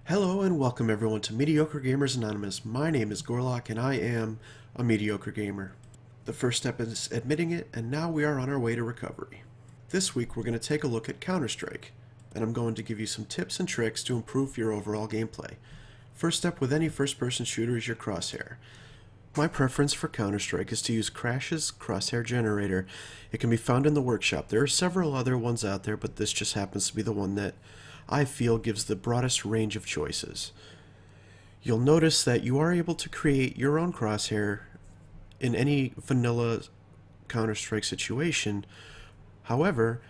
Hello and welcome everyone to Mediocre Gamers Anonymous. My name is Gorlock and I am a mediocre gamer. The first step is admitting it, and now we are on our way to recovery. This week we're going to take a look at Counter-Strike, and I'm going to give you some tips and tricks to improve your overall gameplay. First step with any first-person shooter is your crosshair. My preference for Counter-Strike is to use Crash's Crosshair Generator. It can be found in the workshop. There are several other ones out there, but this just happens to be the one that I feel gives the broadest range of choices. You'll notice that you are able to create your own crosshair in any vanilla Counter-Strike situation. However,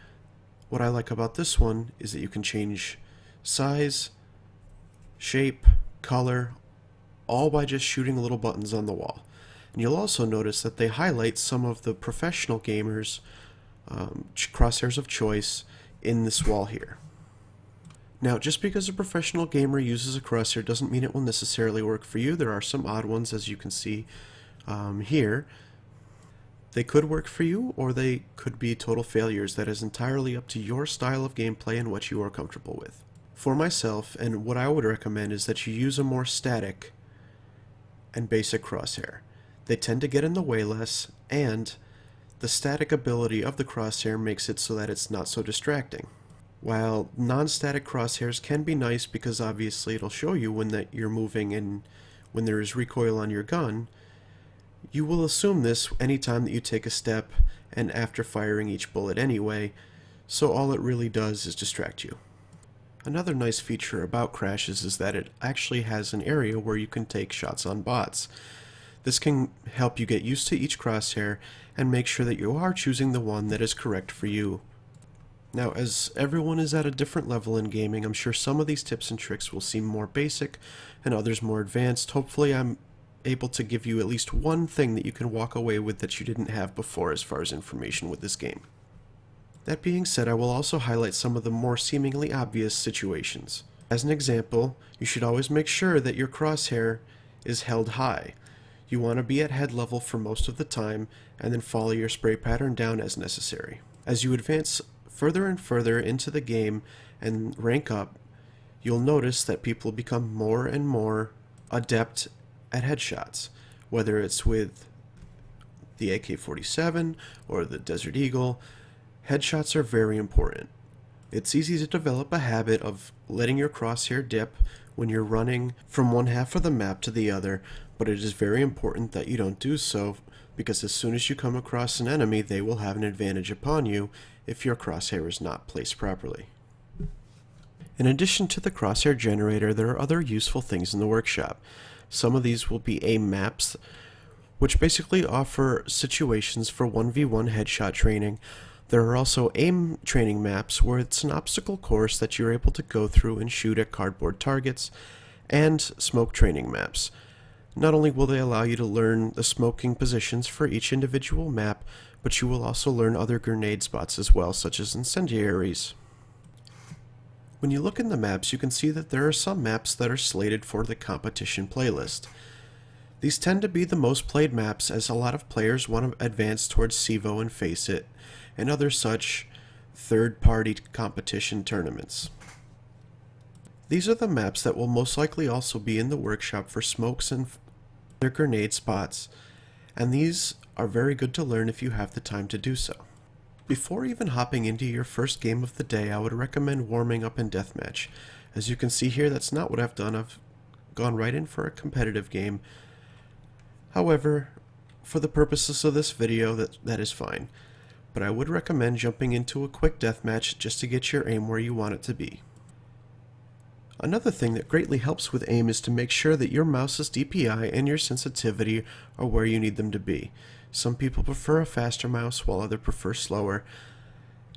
what I like about this one is that you can change size, shape, color, all by just shooting little buttons on the wall. And you'll also notice that they highlight some of the professional gamers' crosshairs of choice in this wall here. Now, just because a professional gamer uses a crosshair doesn't mean it will necessarily work for you. There are some odd ones, as you can see here. They could work for you, or they could be total failures. That is entirely up to your style of gameplay and what you are comfortable with. For myself, and what I would recommend is that you use a more static and basic crosshair. They tend to get in the way less, and the static ability of the crosshair makes it so that it's not so distracting. While non-static crosshairs can be nice because obviously it'll show you when that you're moving and when there is recoil on your gun, you will assume this anytime that you take a step and after firing each bullet anyway, so all it really does is distract you. Another nice feature about Crashes is that it actually has an area where you can take shots on bots. This can help you get used to each crosshair and make sure that you are choosing the one that is correct for you. Now, as everyone is at a different level in gaming, I'm sure some of these tips and tricks will seem more basic and others more advanced. Hopefully I'm able to give you at least one thing that you can walk away with that you didn't have before as far as information with this game. That being said, I will also highlight some of the more seemingly obvious situations. As an example, you should always make sure that your crosshair is held high. You want to be at head level for most of the time, and then follow your spray pattern down as necessary. As you advance further and further into the game and rank up, you'll notice that people become more and more adept at headshots, whether it's with the AK-47 or the Desert Eagle. Headshots are very important. It's easy to develop a habit of letting your crosshair dip when you're running from one half of the map to the other, but it is very important that you don't do so, because as soon as you come across an enemy, they will have an advantage upon you if your crosshair is not placed properly. In addition to the crosshair generator, there are other useful things in the workshop. Some of these will be aim maps, which basically offer situations for 1v1 headshot training. There are also aim training maps where it's an obstacle course that you're able to go through and shoot at cardboard targets, and smoke training maps. Not only will they allow you to learn the smoking positions for each individual map, but you will also learn other grenade spots as well, such as incendiaries. When you look in the maps, you can see that there are some maps that are slated for the competition playlist. These tend to be the most played maps, as a lot of players want to advance towards Csgo and Face It, and other such third-party competition tournaments. These are the maps that will most likely also be in the workshop for smokes and their grenade spots, and these are very good to learn if you have the time to do so. Before even hopping into your first game of the day, I would recommend warming up in deathmatch. As you can see here, that's not what I've done. I've gone right in for a competitive game. However, for the purposes of this video, that is fine. But I would recommend jumping into a quick deathmatch just to get your aim where you want it to be. Another thing that greatly helps with aim is to make sure that your mouse's DPI and your sensitivity are where you need them to be. Some people prefer a faster mouse while others prefer slower.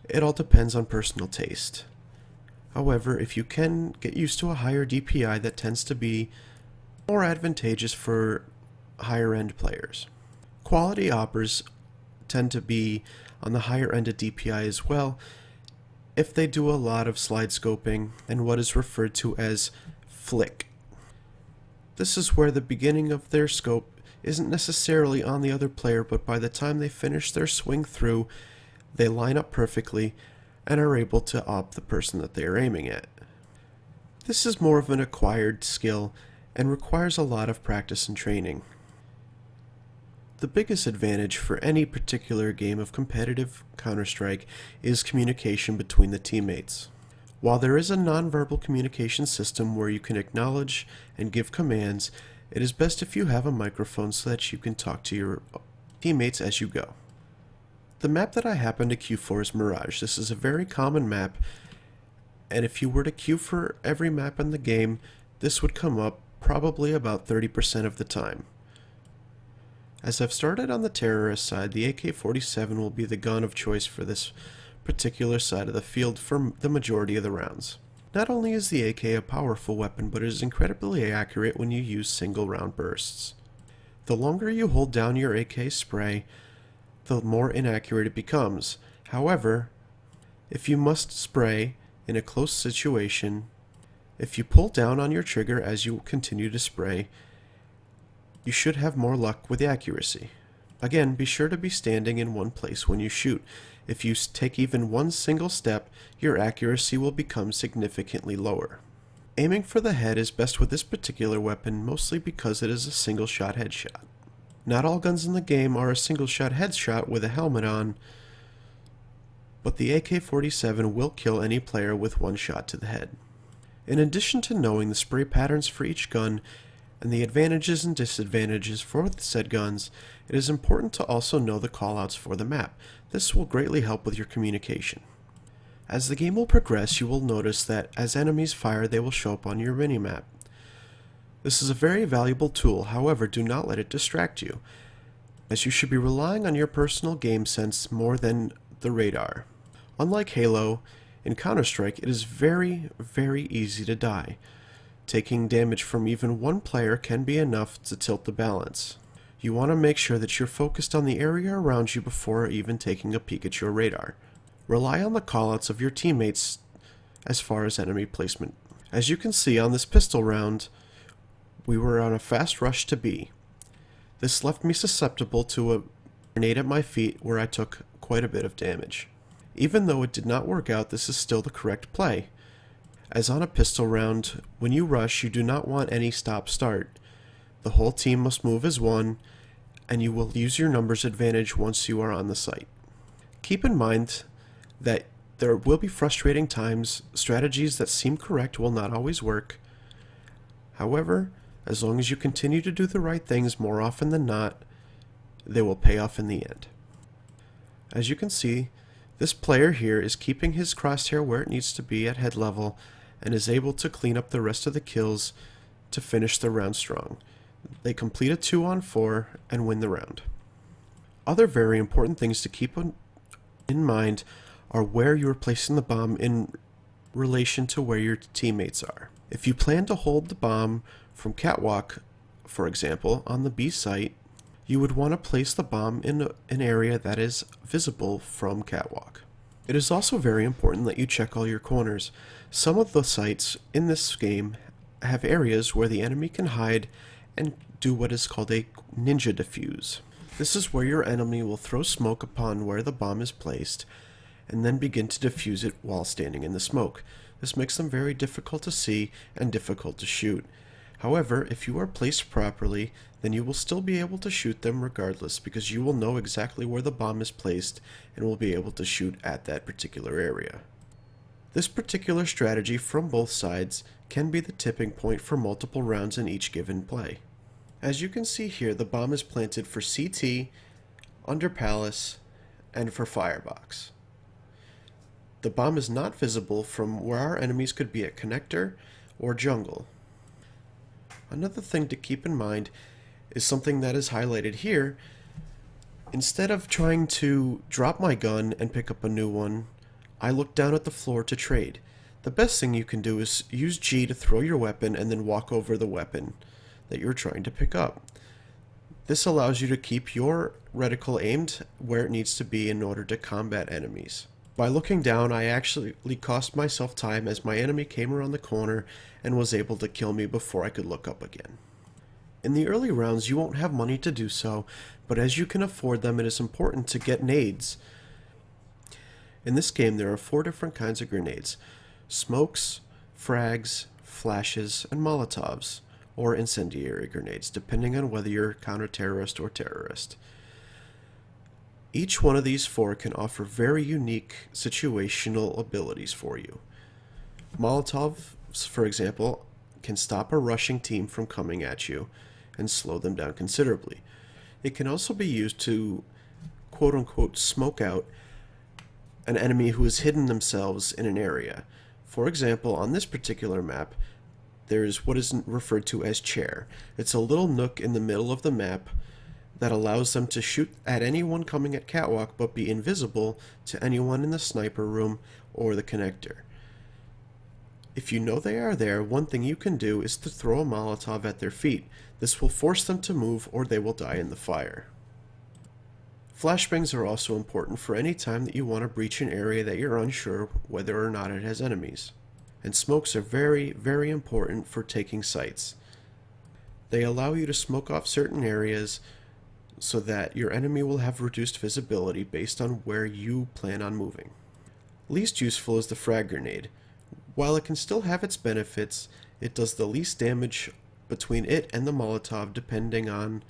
It all depends on personal taste. However, if you can get used to a higher DPI, that tends to be more advantageous for higher end players. Quality operas tend to be on the higher end of DPI as well, if they do a lot of slide scoping and what is referred to as flick. This is where the beginning of their scope isn't necessarily on the other player, but by the time they finish their swing through, they line up perfectly and are able to op the person that they are aiming at. This is more of an acquired skill and requires a lot of practice and training. The biggest advantage for any particular game of competitive Counter-Strike is communication between the teammates. While there is a nonverbal communication system where you can acknowledge and give commands, it is best if you have a microphone so that you can talk to your teammates as you go. The map that I happen to queue for is Mirage. This is a very common map, and if you were to queue for every map in the game, this would come up probably about 30% of the time. As I've started on the terrorist side, the AK-47 will be the gun of choice for this particular side of the field for the majority of the rounds. Not only is the AK a powerful weapon, but it is incredibly accurate when you use single round bursts. The longer you hold down your AK spray, the more inaccurate it becomes. However, if you must spray in a close situation, if you pull down on your trigger as you continue to spray, you should have more luck with accuracy. Again, be sure to be standing in one place when you shoot. If you take even one single step, your accuracy will become significantly lower. Aiming for the head is best with this particular weapon, mostly because it is a single shot headshot. Not all guns in the game are a single shot headshot with a helmet on, but the AK-47 will kill any player with one shot to the head. In addition to knowing the spray patterns for each gun, and the advantages and disadvantages for said guns, it is important to also know the callouts for the map. This will greatly help with your communication. As the game will progress, you will notice that as enemies fire, they will show up on your minimap. This is a very valuable tool, however, do not let it distract you, as you should be relying on your personal game sense more than the radar. Unlike Halo, in Counter-Strike, it is very, very easy to die. Taking damage from even one player can be enough to tilt the balance. You want to make sure that you're focused on the area around you before even taking a peek at your radar. Rely on the callouts of your teammates as far as enemy placement. As you can see on this pistol round, we were on a fast rush to B. This left me susceptible to a grenade at my feet where I took quite a bit of damage. Even though it did not work out, this is still the correct play. As on a pistol round, when you rush, you do not want any stop-start. The whole team must move as one, and you will use your numbers advantage once you are on the site. Keep in mind that there will be frustrating times. Strategies that seem correct will not always work. However, as long as you continue to do the right things more often than not, they will pay off in the end. As you can see, this player here is keeping his crosshair where it needs to be at head level, and is able to clean up the rest of the kills to finish the round strong. They complete a 2-on-4 and win the round. Other very important things to keep in mind are where you are placing the bomb in relation to where your teammates are. If you plan to hold the bomb from catwalk, for example, on the B site, you would want to place the bomb in an area that is visible from catwalk. It is also very important that you check all your corners. Some of the sites in this game have areas where the enemy can hide and do what is called a ninja defuse. This is where your enemy will throw smoke upon where the bomb is placed and then begin to defuse it while standing in the smoke. This makes them very difficult to see and difficult to shoot. However, if you are placed properly, then you will still be able to shoot them regardless, because you will know exactly where the bomb is placed and will be able to shoot at that particular area. This particular strategy from both sides can be the tipping point for multiple rounds in each given play. As you can see here, the bomb is planted for CT, under Palace, and for Firebox. The bomb is not visible from where our enemies could be at Connector or Jungle. Another thing to keep in mind is something that is highlighted here. Instead of trying to drop my gun and pick up a new one, I look down at the floor to trade. The best thing you can do is use G to throw your weapon and then walk over the weapon that you're trying to pick up. This allows you to keep your reticle aimed where it needs to be in order to combat enemies. By looking down, I actually cost myself time as my enemy came around the corner and was able to kill me before I could look up again. In the early rounds, you won't have money to do so, but as you can afford them, it is important to get nades. In this game, there are 4 different kinds of grenades: smokes, frags, flashes, and Molotovs, or incendiary grenades, depending on whether you're counter-terrorist or terrorist. Each one of these four can offer very unique situational abilities for you. Molotovs, for example, can stop a rushing team from coming at you and slow them down considerably. It can also be used to quote-unquote smoke out an enemy who has hidden themselves in an area. For example, on this particular map, there's what is referred to as chair. It's a little nook in the middle of the map that allows them to shoot at anyone coming at catwalk but be invisible to anyone in the sniper room or the connector. If you know they are there, one thing you can do is to throw a Molotov at their feet. This will force them to move or they will die in the fire. Flashbangs are also important for any time that you want to breach an area that you're unsure whether or not it has enemies. And smokes are very, very important for taking sites. They allow you to smoke off certain areas so that your enemy will have reduced visibility based on where you plan on moving. Least useful is the Frag Grenade. While it can still have its benefits, it does the least damage between it and the Molotov depending on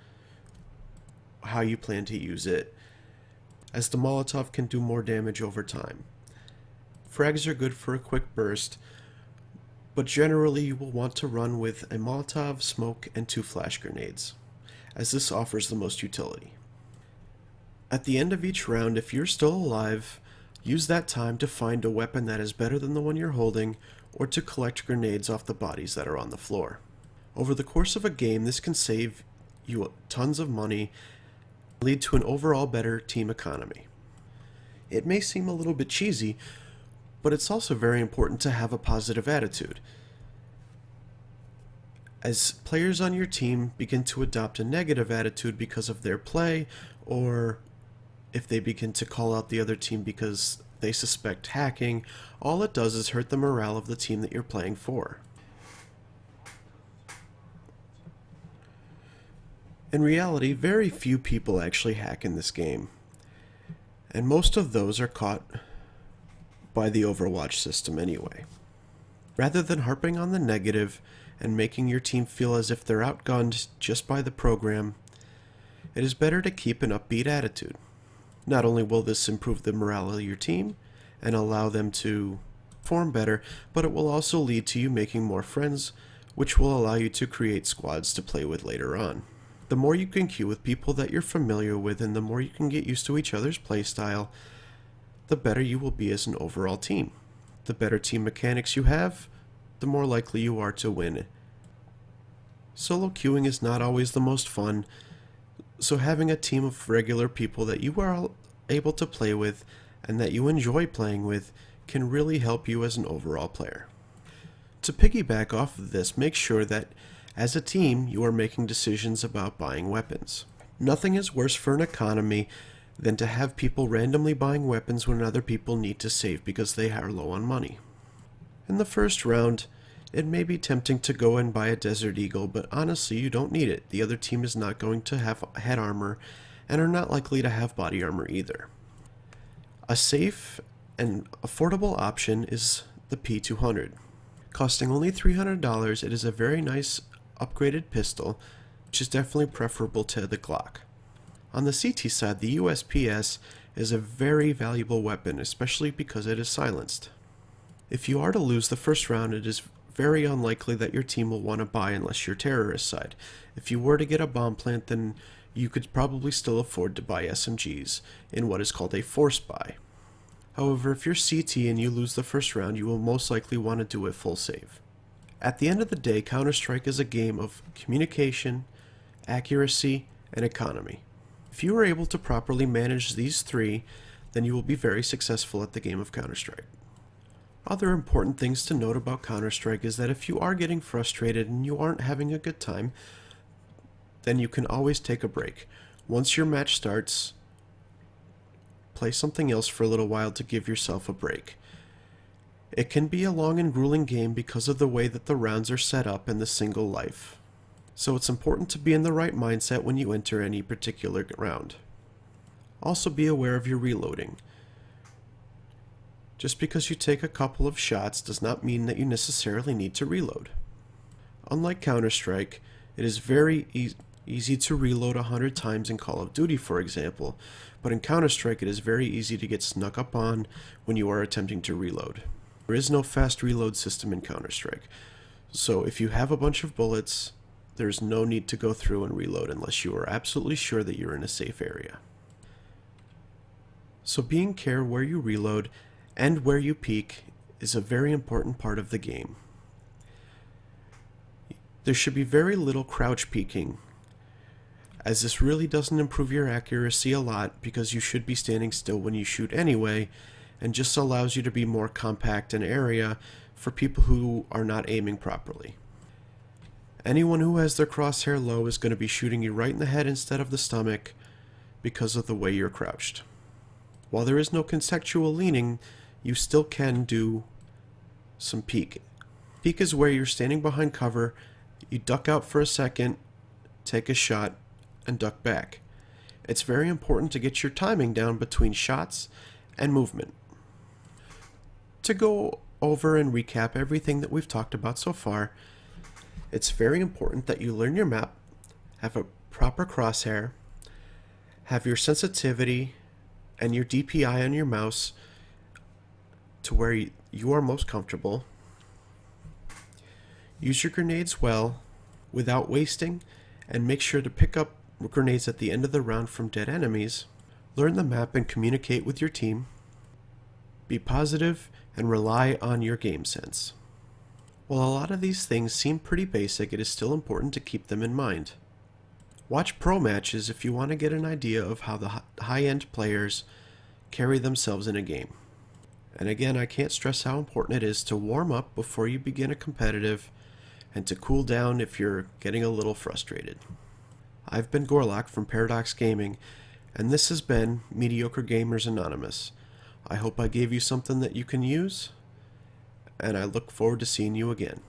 how you plan to use it, as the Molotov can do more damage over time. Frags are good for a quick burst, but generally you will want to run with a Molotov, smoke, and 2 flash grenades, as this offers the most utility. At the end of each round, if you're still alive, use that time to find a weapon that is better than the one you're holding, or to collect grenades off the bodies that are on the floor. Over the course of a game, this can save you tons of money, lead to an overall better team economy. It may seem a little bit cheesy, but it's also very important to have a positive attitude. As players on your team begin to adopt a negative attitude because of their play, or if they begin to call out the other team because they suspect hacking, all it does is hurt the morale of the team that you're playing for. In reality, very few people actually hack in this game, and most of those are caught by the Overwatch system anyway. Rather than harping on the negative and making your team feel as if they're outgunned just by the program, it is better to keep an upbeat attitude. Not only will this improve the morale of your team and allow them to perform better, but it will also lead to you making more friends, which will allow you to create squads to play with later on. The more you can queue with people that you're familiar with and the more you can get used to each other's playstyle, the better you will be as an overall team. The better team mechanics you have, the more likely you are to win. Solo queuing is not always the most fun, so having a team of regular people that you are able to play with and that you enjoy playing with can really help you as an overall player. To piggyback off of this, make sure that as a team you are making decisions about buying weapons. Nothing is worse for an economy than to have people randomly buying weapons when other people need to save because they are low on money. In the first round, it may be tempting to go and buy a Desert Eagle, but honestly you don't need it. The other team is not going to have head armor and are not likely to have body armor either. A safe and affordable option is the P200. Costing only $300, it is a very nice upgraded pistol, which is definitely preferable to the Glock. On the CT side, the USPS is a very valuable weapon, especially because it is silenced. If you are to lose the first round, it is very unlikely that your team will want to buy unless you're terrorist side. If you were to get a bomb plant, then you could probably still afford to buy SMGs in what is called a force buy. However, if you're CT and you lose the first round, you will most likely want to do a full save. At the end of the day, Counter-Strike is a game of communication, accuracy, and economy. If you are able to properly manage these three, then you will be very successful at the game of Counter-Strike. Other important things to note about Counter-Strike is that if you are getting frustrated and you aren't having a good time, then you can always take a break. Once your match starts, play something else for a little while to give yourself a break. It can be a long and grueling game because of the way that the rounds are set up in the single life. So it's important to be in the right mindset when you enter any particular round. Also be aware of your reloading. Just because you take a couple of shots does not mean that you necessarily need to reload. Unlike Counter-Strike, it is very easy to reload 100 times in Call of Duty, for example, but in Counter-Strike it is very easy to get snuck up on when you are attempting to reload. There is no fast reload system in Counter-Strike, so if you have a bunch of bullets, there's no need to go through and reload unless you are absolutely sure that you're in a safe area. So being careful where you reload and where you peek is a very important part of the game. There should be very little crouch peeking, as this really doesn't improve your accuracy a lot because you should be standing still when you shoot anyway, and just allows you to be more compact in area for people who are not aiming properly. Anyone who has their crosshair low is going to be shooting you right in the head instead of the stomach because of the way you're crouched. While there is no contextual leaning, you still can do some peek. Peek is where you're standing behind cover, you duck out for a second, take a shot, and duck back. It's very important to get your timing down between shots and movement. To go over and recap everything that we've talked about so far, it's very important that you learn your map, have a proper crosshair, have your sensitivity and your DPI on your mouse to where you are most comfortable. Use your grenades well without wasting, and make sure to pick up grenades at the end of the round from dead enemies. Learn the map and communicate with your team. Be positive and rely on your game sense. While a lot of these things seem pretty basic, it is still important to keep them in mind. Watch pro matches if you want to get an idea of how the high-end players carry themselves in a game. And again, I can't stress how important it is to warm up before you begin a competitive, and to cool down if you're getting a little frustrated. I've been Gorlock from Paradox Gaming, and this has been Mediocre Gamers Anonymous. I hope I gave you something that you can use, and I look forward to seeing you again.